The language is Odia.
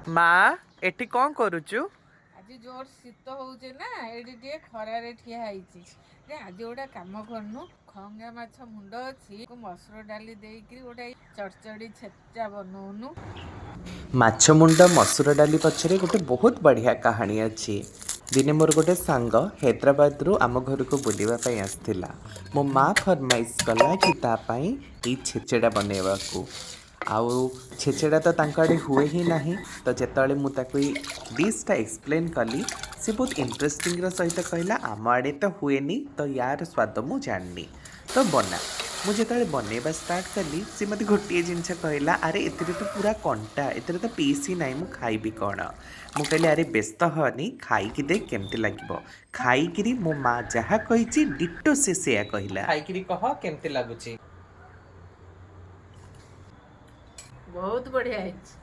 ମା ଏଠି କଣ କରୁଛୁ? ଆଜି ଜୋର ଶୀତ ହଉଛି ନା ଏଇଠି ଟିକେ ଖରାରେ ଠିଆ ହେଇଛି। ଯେ ଆଜି ଗୋଟେ କାମ କରୁନୁ, ଖଙ୍ଗା ମାଛ ମୁଣ୍ଡ ଅଛି ମସୁର ଡାଲି ଦେଇକିରି ଗୋଟେ ଚଡ଼ଚଡ଼ି ଛେଚା ବନଉନୁ। ମାଛ ମୁଣ୍ଡ ମସୁର ଡାଲି ପଛରେ ଗୋଟେ ବହୁତ ବଢ଼ିଆ କାହାଣୀ ଅଛି। ଦିନେ ମୋର ଗୋଟେ ସାଙ୍ଗ ହାଇଦ୍ରାବାଦରୁ ଆମ ଘରକୁ ବୁଲିବା ପାଇଁ ଆସିଥିଲା। ମୋ ମା ଫରମାଇଶ କଲା କି ତା ପାଇଁ ଏଇ ଛେଚେଡ଼ା ବନେଇବାକୁ। ଆଉ ଛେଚେଡ଼ା ତ ତାଙ୍କ ଆଡ଼େ ହୁଏ ହିଁ ନାହିଁ। ତ ଯେତେବେଳେ ମୁଁ ତାକୁ ଏଇ ଡିଶ୍ଟା ଏକ୍ସପ୍ଲେନ୍ କଲି, ସେ ବହୁତ ଇଣ୍ଟରେଷ୍ଟିଂର ସହିତ କହିଲା ଆମ ଆଡ଼େ ତ ହୁଏନି, ତ ୟାର ସ୍ୱାଦ ମୁଁ ଜାଣିନି, ତ ବନା। ମୁଁ ଯେତେବେଳେ ବନେଇବା ଷ୍ଟାର୍ଟ କଲି, ସେ ମୋତେ ଗୋଟିଏ ଜିନିଷ କହିଲା, ଆରେ ଏଥିରେ ତ ପୁରା କଣ୍ଟା, ଏଥିରେ ତ ପିସ୍ ହିଁ ନାହିଁ, ମୁଁ ଖାଇବି କ'ଣ? ମୁଁ କହିଲି ଆରେ ବ୍ୟସ୍ତ ହନି, ଖାଇକି ଦେଖ କେମିତି ଲାଗିବ। ଖାଇକିରି ମୋ ମା ଯାହା କହିଛି ଡିଟୋ ସେ ସେୟା କହିଲା। ଖାଇକିରି କହ କେମିତି ଲାଗୁଛି? ବହୁତ ବଢିଆ ହେଇଛି।